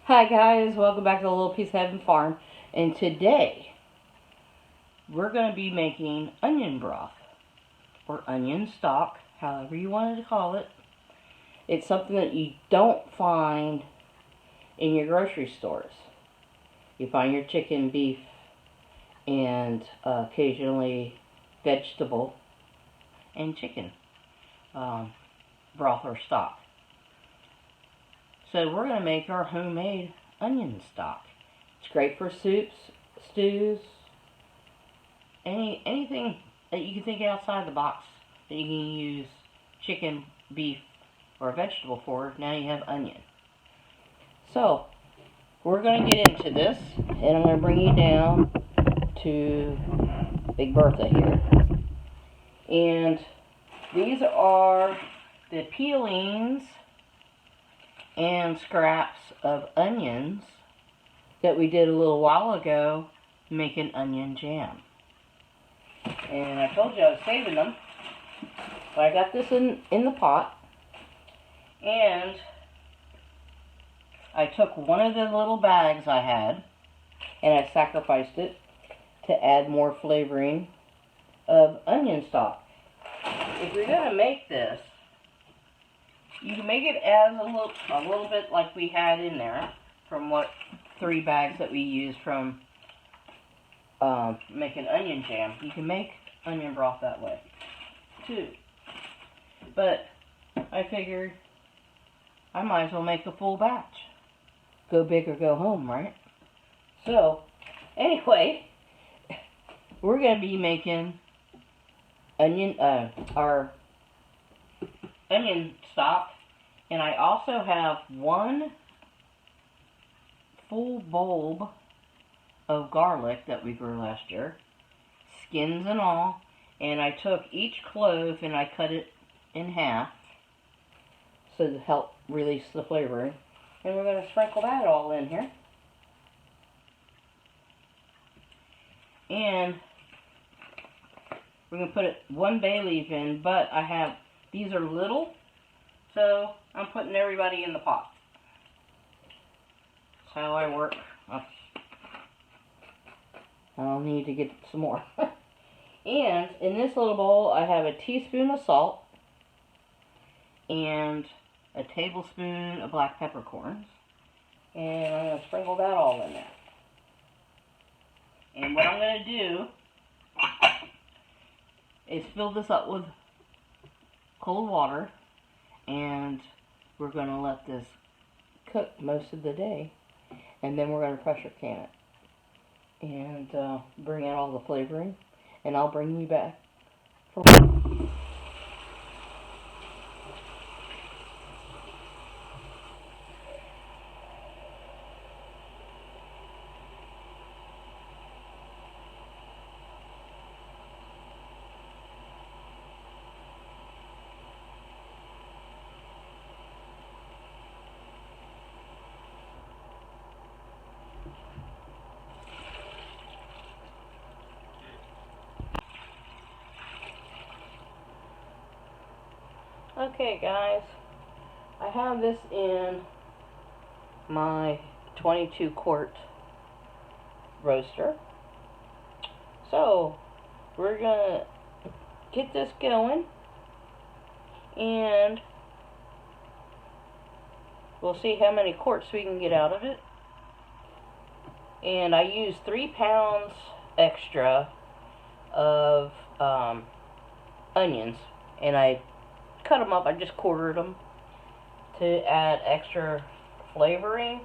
Hi guys, welcome back to the Little Piece of Heaven Farm, and today we're going to be making onion broth, or onion stock, however you wanted to call it. It's something that you don't find in your grocery stores. You find your chicken, beef, and occasionally vegetable and chicken broth or stock. So we're going to make our homemade onion stock. It's great for soups, stews, anything that you can think outside the box that you can use chicken, beef, or vegetable for. Now you have onion. So we're going to get into this, and I'm going to bring you down to Big Bertha here. And these are the peelings and scraps of onions that we did a little while ago making onion jam. And I told you I was saving them, but I got this in the pot, and I took one of the little bags I had and I sacrificed it to add more flavoring of onion stock. If you're going to make this, you can make it as a little bit like we had in there from what 3 bags that we used from making onion jam. You can make onion broth that way too. But I figured I might as well make a full batch. Go big or go home, right? So anyway, we're going to be making our onion stock, and I also have 1 full bulb of garlic that we grew last year, skins and all, and I took each clove and I cut it in half so to help release the flavoring, and we're going to sprinkle that all in here. And we're going to put 1 bay leaf in, but these are little, so I'm putting everybody in the pot. That's how I work. I'll need to get some more. And in this little bowl, I have a teaspoon of salt and a tablespoon of black peppercorns. And I'm going to sprinkle that all in there. And what I'm going to do is fill this up with cold water, and we're going to let this cook most of the day, and then we're going to pressure can it and bring out all the flavoring, and I'll bring you back for Okay guys, I have this in my 22 quart roaster. So we're gonna get this going, and we'll see how many quarts we can get out of it. And I used 3 pounds extra of onions, and I cut them up. I just quartered them to add extra flavoring.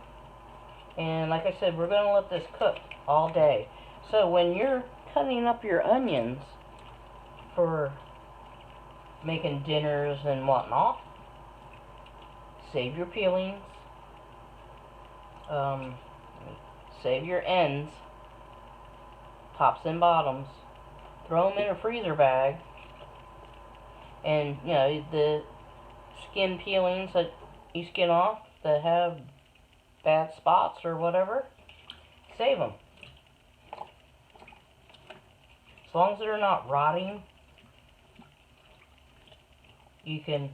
And like I said, we're going to let this cook all day. So when you're cutting up your onions for making dinners and whatnot, save your peelings, save your ends, tops and bottoms, throw them in a freezer bag. And, you know, the skin peelings that you skin off that have bad spots or whatever, save them. As long as they're not rotting, you can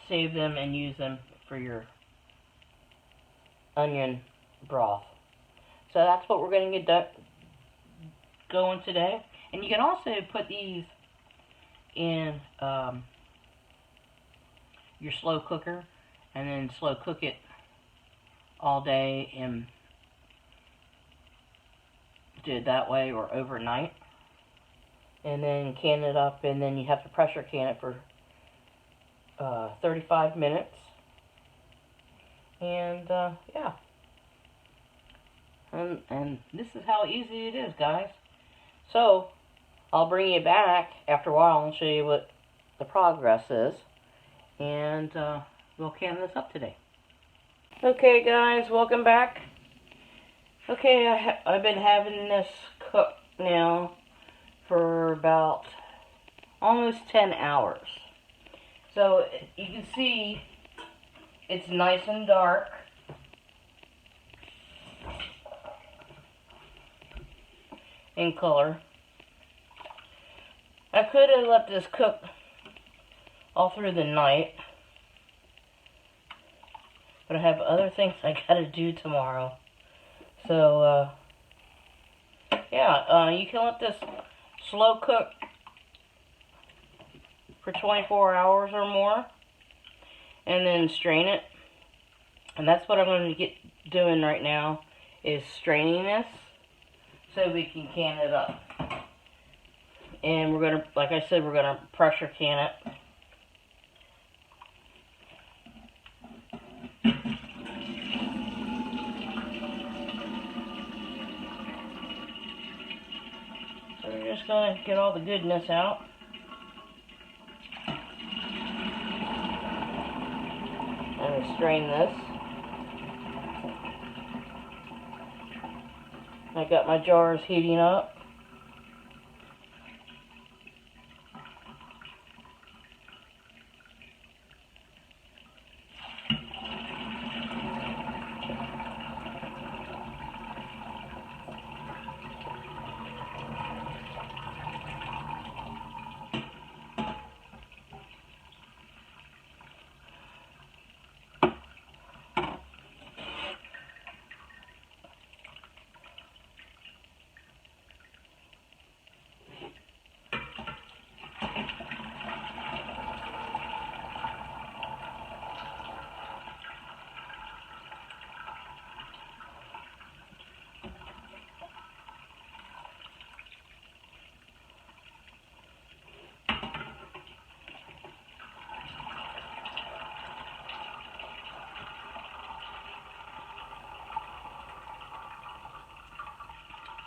save them and use them for for your onion broth. So that's what we're going to get going today. And you can also put these in your slow cooker and then slow cook it all day and do it that way, or overnight, and then can it up, and then you have to pressure can it for 35 minutes. And yeah, and this is how easy it is, guys. So I'll bring you back after a while and show you what the progress is, and we'll can this up today. Okay, guys, welcome back. Okay, I've been having this cooked now for about almost 10 hours. So you can see it's nice and dark. In color. I could have let this cook all through the night, but I have other things I gotta do tomorrow. So, yeah, you can let this slow cook for 24 hours or more, and then strain it. And that's what I'm going to get doing right now, is straining this, so we can can it up. And we're going to, like I said, we're going to pressure can it. So we're just going to get all the goodness out. And strain this. I got my jars heating up.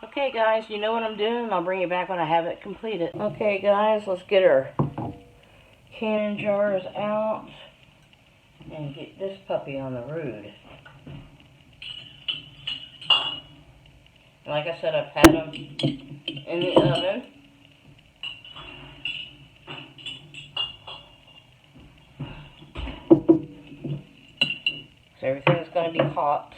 Okay, guys, you know what I'm doing. I'll bring you back when I have it completed. Okay, guys, let's get our canning jars out and get this puppy on the road. Like I said, I've had them in the oven. So everything's going to be hot.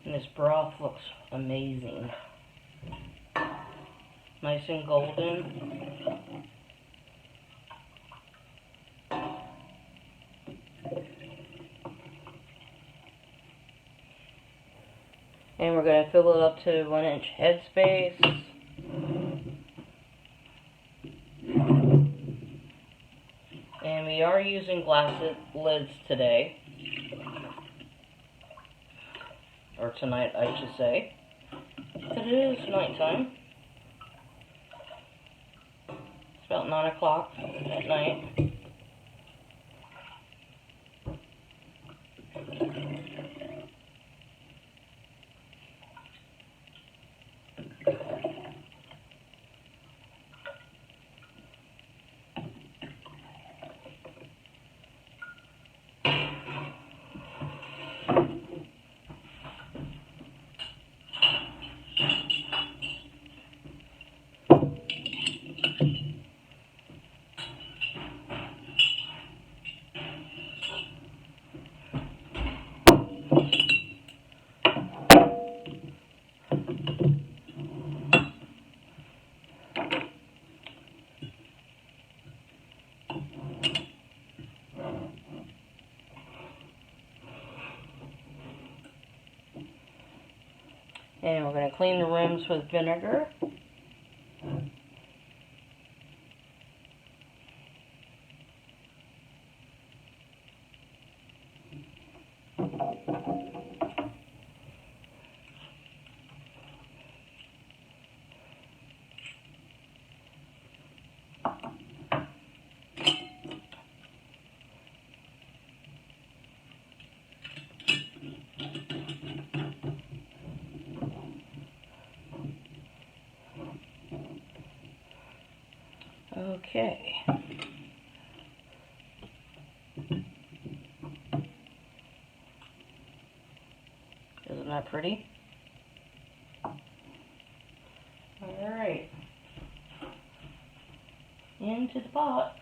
And this broth looks amazing. Nice and golden. And we're going to fill it up to 1-inch headspace. And we are using glass lids today. Or tonight, I should say. But it is nighttime. It's about 9 o'clock at night. And we're going to clean the rims with vinegar. Okay. Isn't that pretty? Alright. Into the pot.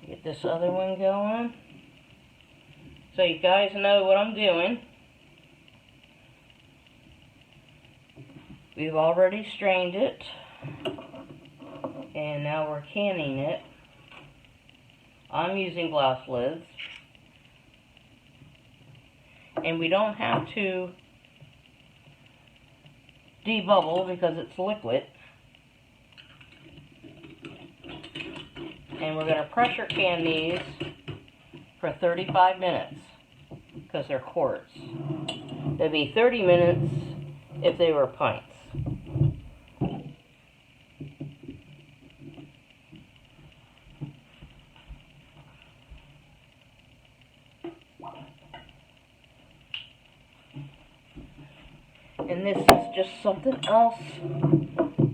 Get this other one going. So you guys know what I'm doing. We've already strained it. And now we're canning it. I'm using glass lids. And we don't have to debubble because it's liquid. And we're going to pressure can these for 35 minutes because they're quarts. It'd be 30 minutes if they were pints. And this is just something else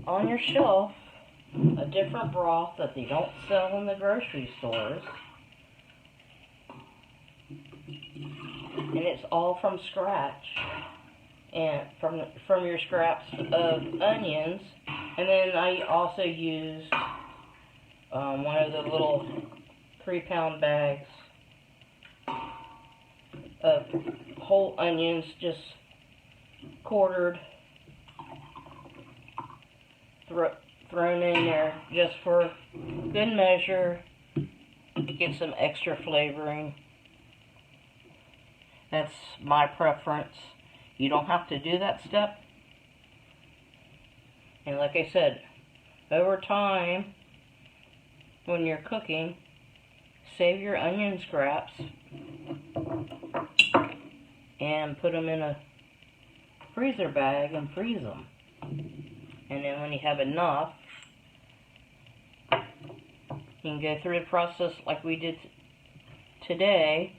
on your shelf, a different broth that they don't sell in the grocery stores. And it's all from scratch, and from your scraps of onions. And then I also used one of the little 3-pound bags of whole onions, just quartered, thrown in there just for good measure, get some extra flavoring. That's my preference. You don't have to do that step. And like I said, over time, when you're cooking, save your onion scraps and put them in a freezer bag and freeze them. And then when you have enough, you can go through the process like we did today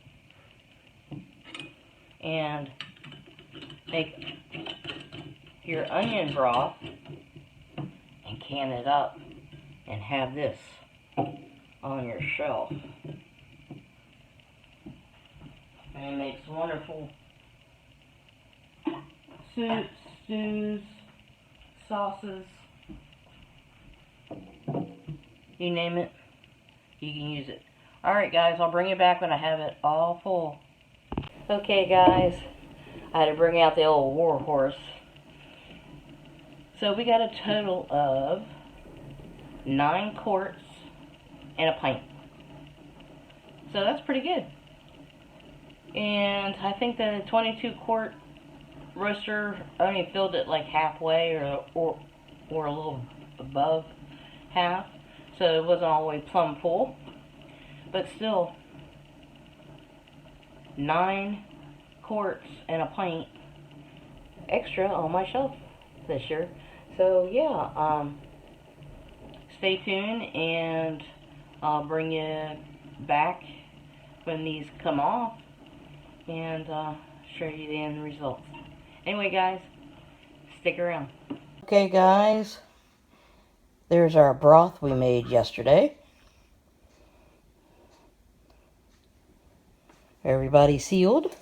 and make your onion broth and can it up and have this on your shelf. And it makes wonderful soups, stews, sauces, you name it, you can use it. Alright guys, I'll bring you back when I have it all full. Okay guys, I had to bring out the old war horse. So we got a total of 9 quarts and a pint. So that's pretty good. And I think the 22 quart roaster only filled it like halfway or a little above half. So it wasn't all the way plumb full. But still, 9 quarts and a pint extra on my shelf this year. So yeah, stay tuned and I'll bring you back when these come off and show you the end results. Anyway guys, stick around. Okay guys, there's our broth we made yesterday. Everybody sealed.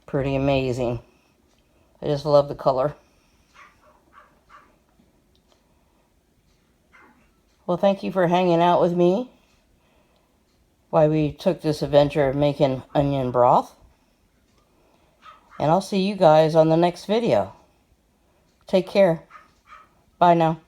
Pretty amazing. I just love the color. Well, thank you for hanging out with me while we took this adventure of making onion broth. And I'll see you guys on the next video. Take care. Bye now.